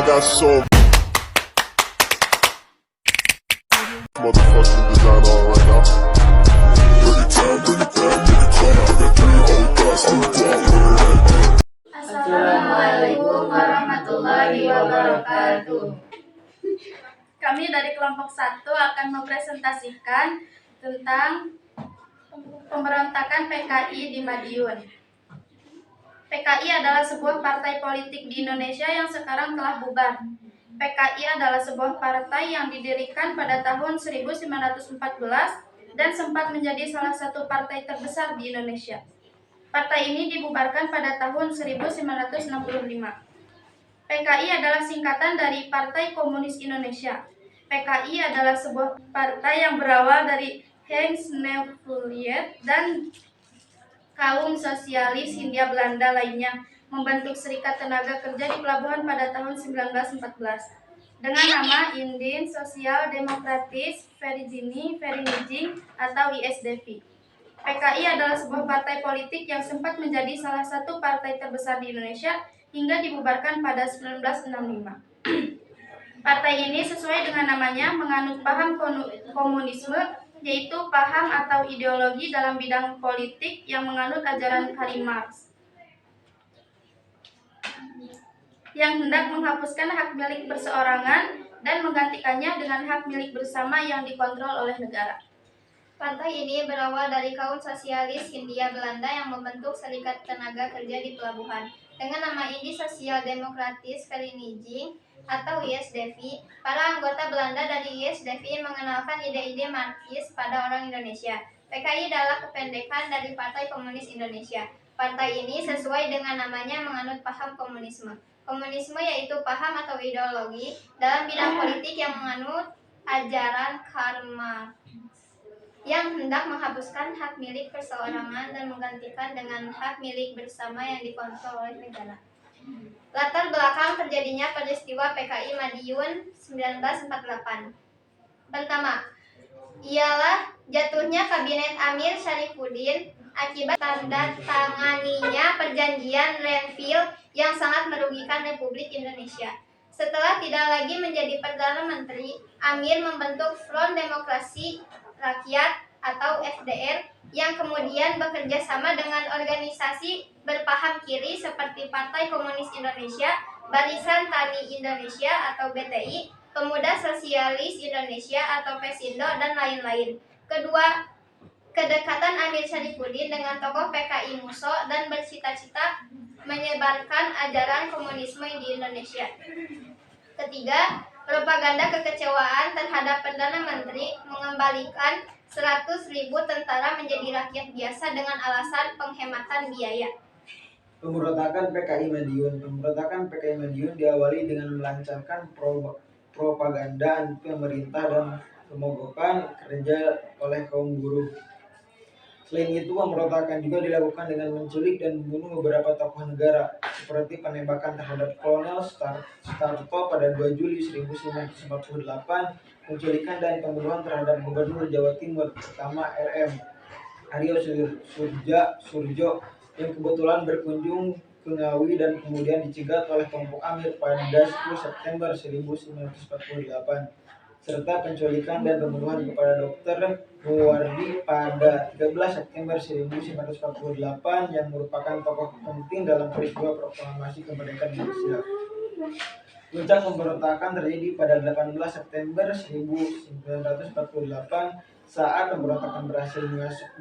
got so motherfucking design on right now. Assalamualaikum warahmatullahi wabarakatuh. Kami dari kelompok 1 akan mempresentasikan tentang pemberontakan PKI di Madiun. PKI adalah sebuah partai politik di Indonesia yang sekarang telah bubar. PKI adalah sebuah partai yang didirikan pada tahun 1914 dan sempat menjadi salah satu partai terbesar di Indonesia. Partai ini dibubarkan pada tahun 1965. PKI adalah singkatan dari Partai Komunis Indonesia. PKI adalah sebuah partai yang berawal dari Hans Neveliet dan kaum sosialis Hindia Belanda lainnya membentuk Serikat Tenaga Kerja di pelabuhan pada tahun 1914 dengan nama Indian Social Democratic Vereniging atau ISDV. PKI adalah sebuah partai politik yang sempat menjadi salah satu partai terbesar di Indonesia hingga dibubarkan pada 1965. Partai ini sesuai dengan namanya menganut paham komunisme, yaitu paham atau ideologi dalam bidang politik yang menganut ajaran Karl Marx, yang hendak menghapuskan hak milik perseorangan dan menggantikannya dengan hak milik bersama yang dikontrol oleh negara. Partai ini berawal dari kaum sosialis Hindia Belanda yang membentuk Serikat Tenaga Kerja di pelabuhan dengan nama Indian Social Democratic Vereniging atau ISDV. Para anggota Belanda dari ISDV mengenalkan ide-ide Marxis pada orang Indonesia. PKI adalah kependekan dari Partai Komunis Indonesia. Partai ini sesuai dengan namanya menganut paham komunisme. Komunisme yaitu paham atau ideologi dalam bidang politik yang menganut ajaran Karl Marx, yang hendak menghapuskan hak milik perseorangan dan menggantikan dengan hak milik bersama yang dikontrol oleh negara. Latar belakang terjadinya peristiwa PKI Madiun 1948. Pertama, ialah jatuhnya Kabinet Amir Syarifuddin akibat tanda tanganinya perjanjian Renville yang sangat merugikan Republik Indonesia. Setelah tidak lagi menjadi Perdana Menteri, Amir membentuk Front Demokrasi Rakyat atau FDR yang kemudian bekerja sama dengan organisasi berpaham kiri seperti Partai Komunis Indonesia, Barisan Tani Indonesia atau BTI, Pemuda Sosialis Indonesia atau Pesindo, dan lain-lain. Kedua, kedekatan Amir Syarifuddin dengan tokoh PKI Muso dan bercita-cita menyebarkan ajaran komunisme di Indonesia. Ketiga, propaganda kekecewaan terhadap Perdana Menteri mengembalikan 100.000 tentara menjadi rakyat biasa dengan alasan penghematan biaya. Pemberontakan PKI Madiun. Pemberontakan PKI Madiun diawali dengan melancarkan propaganda anti pemerintah dan pemogokan kerja oleh kaum buruh. Selain itu, pemberontakan juga dilakukan dengan menculik dan membunuh beberapa tokoh negara, seperti penembakan terhadap Kolonel Sutarto pada 2 Juli 1948, penculikan dan pembunuhan terhadap Gubernur Jawa Timur pertama RM Aryo Surjo yang kebetulan berkunjung ke Ngawi dan kemudian dicegat oleh kelompok Amir pada 10 September 1948, serta penculikan dan pembunuhan kepada Dr. Muwardi pada 13 September 1948 yang merupakan tokoh penting dalam peristiwa proklamasi kemerdekaan Indonesia. Puncak pemberontakan terjadi pada 18 September 1948 saat pemberontakan berhasil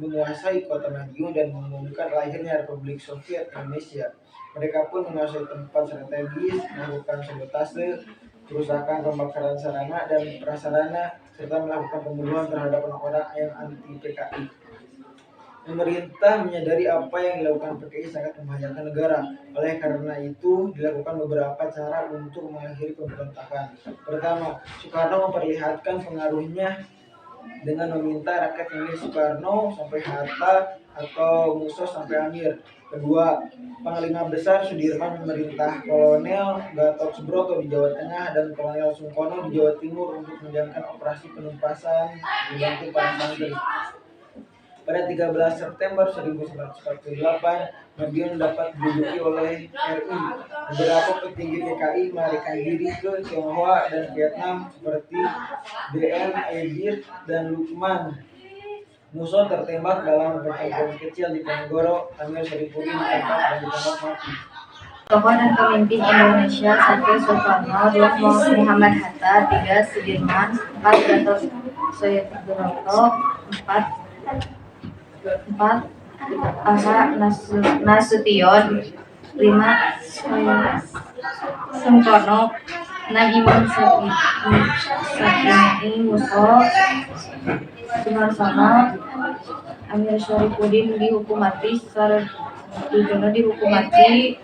menguasai kota Madiun dan mengumumkan lahirnya Republik Soviet Indonesia. Mereka pun menguasai tempat strategis, melakukan sabotase, kerusakan, pembakaran sarana dan prasarana, serta melakukan pembunuhan terhadap orang-orang yang anti PKI. Pemerintah menyadari apa yang dilakukan PKI sangat membahayakan negara. Oleh karena itu, dilakukan beberapa cara untuk mengakhiri pemberontakan. Pertama, Soekarno memperlihatkan pengaruhnya dengan meminta rakyat memilih Soekarno sampai Hatta atau Musso sampai Amir. Kedua, Panglima Besar Sudirman memerintah Kolonel Gatot Subroto di Jawa Tengah dan Kolonel Sungkono di Jawa Timur untuk menjalankan operasi penumpasan dibantu para santri. Pada 13 September 1948, Madiun dapat diduduki oleh RI. Beberapa petinggi PKI melarikan diri ke Tionghoa dan Vietnam seperti D.N. Aidit dan Lukman. Musso tertembak dalam pertempuran kecil di Ponegoro. Amir Syarifudin ditangkap dan ditembak mati. Tokoh dan pemimpin Indonesia 1. Soekarno, 2. Muhammad Hatta, 3. Sudirman, 4. Gatot Subroto, 4. Aha Nasution, 5. Sungkono, 6. Imam Sakini, Musso, Sumarsono, Amir Syarifudin dihukum mati, Sujono dihukum mati,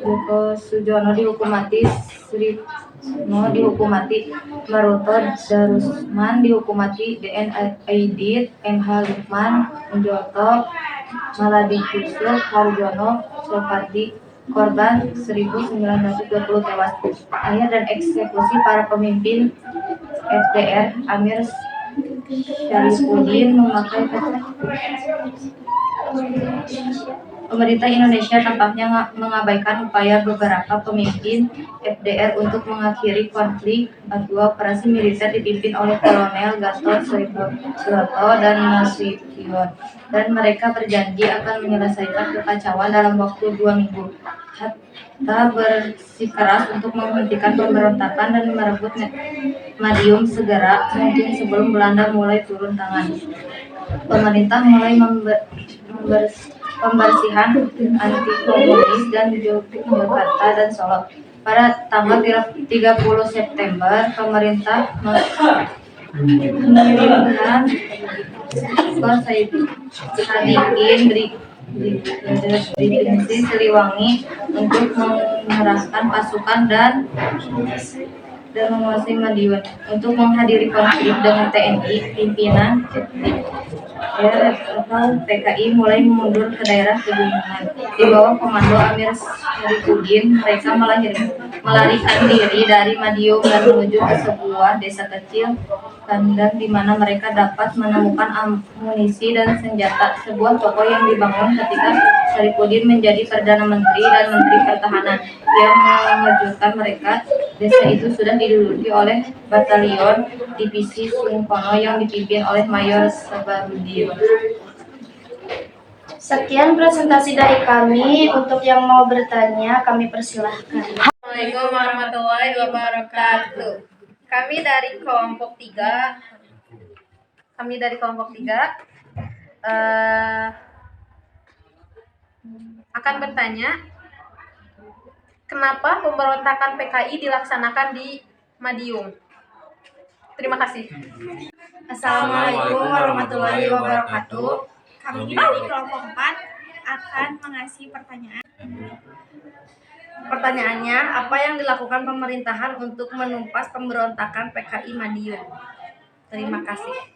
Joko Sujono dihukum mati, Srino dihukum mati, Maruto Darusman dihukum mati, D.N. Aidit, M.H. Lukman, Unjoto, Maladi Yusuf, Harjono, Soekardi. Korban 1920 tewas. Akhir dan eksekusi para pemimpin FDR. Amir Syarifudin memakai Pemerintah Indonesia tampaknya mengabaikan upaya beberapa pemimpin FDR untuk mengakhiri konflik. 2. Operasi militer dipimpin oleh Kolonel Gatot Subroto dan Nasution, dan mereka berjanji akan menyelesaikan kekacauan dalam waktu 2 minggu. Hatta bersikeras untuk menghentikan pemberontakan dan merebut Madiun segera mungkin sebelum Belanda mulai turun tangan. Pemerintah mulai pembersihan anti-komunis dan Yogyakarta dan Solo. Pada tanggal 30 September, pemerintah mengirimkan Sadikin Brigjen Siliwangi untuk mengerahkan pasukan dan menguasai Madiun. Untuk menghadiri konflik dengan TNI, pimpinan FDR atau PKI mulai mundur ke daerah pegunungan. Di bawah komando Amir Syarifudin, mereka melarikan diri dari Madiun dan menuju ke sebuah desa kecil kandang di mana mereka dapat menemukan amunisi dan senjata. Sebuah toko yang dibangun ketika Syarifudin menjadi Perdana Menteri dan Menteri Pertahanan. Yang mengejutkan mereka, desa itu sudah diduduki oleh Batalion Divisi Sungkono yang dipimpin oleh Mayor Sabarudin. Sekian presentasi dari kami. Untuk yang mau bertanya, kami persilahkan. Assalamualaikum warahmatullahi wabarakatuh. Kami dari kelompok 3 akan bertanya, kenapa pemberontakan PKI dilaksanakan di Madiun? Terima kasih. Assalamualaikum warahmatullahi wabarakatuh. Kami dari kelompok 4 akan mengasih pertanyaan. Pertanyaannya, apa yang dilakukan pemerintahan untuk menumpas pemberontakan PKI Madiun? Terima kasih.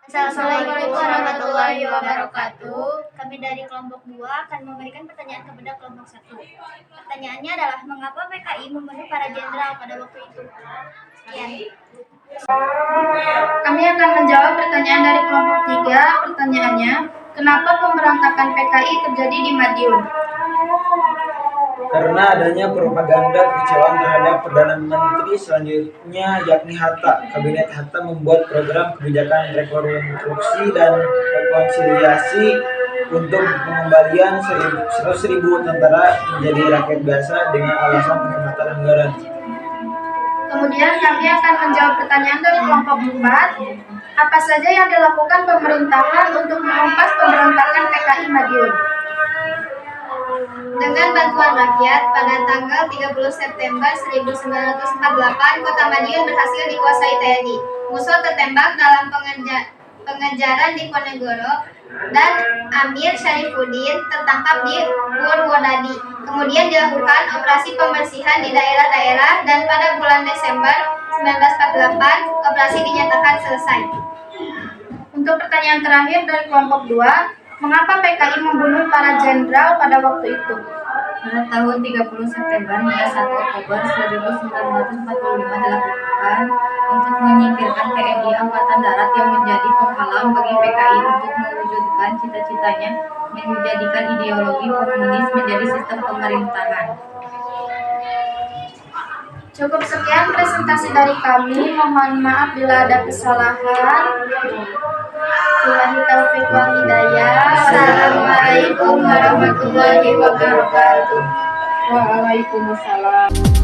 Assalamualaikum warahmatullahi wabarakatuh. Kami dari kelompok 2 akan memberikan pertanyaan kepada kelompok 1. Pertanyaannya adalah, mengapa PKI membunuh para jenderal pada waktu itu? Sekian. Kami akan menjawab pertanyaan dari kelompok 3. Pertanyaannya, kenapa pemberontakan PKI terjadi di Madiun? Karena adanya propaganda kekecewaan terhadap Perdana Menteri selanjutnya, yakni Hatta. Kabinet Hatta membuat program kebijakan rekonstruksi dan rekonsiliasi untuk pengembalian 100.000 tentara menjadi rakyat biasa dengan alasan penghematan anggaran. Kemudian kami akan menjawab pertanyaan dari kelompok 4. Apa saja yang dilakukan pemerintahan untuk menumpas pemberontakan PKI Madiun? Dengan bantuan rakyat, pada tanggal 30 September 1948, kota Madiun berhasil dikuasai TNI. Musso tertembak dalam pengejaran di Ponegoro, dan Amir Syarifudin tertangkap di Purwodadi. Kemudian dilakukan operasi pembersihan di daerah-daerah, dan pada bulan Desember 1948, operasi dinyatakan selesai. Untuk pertanyaan terakhir dari kelompok 2, mengapa PKI membunuh para jenderal pada waktu itu? Pada tahun 30 September hingga 1 Oktober 1945 dilakukan untuk menyingkirkan TNI Angkatan Darat yang menjadi penghalang bagi PKI untuk mewujudkan cita-citanya menjadikan ideologi komunis menjadi sistem pemerintahan. Cukup sekian presentasi dari kami. Mohon maaf bila ada kesalahan. Wabillahi taufiq wal hidayah. Assalamualaikum warahmatullahi wabarakatuh. Waalaikumsalam.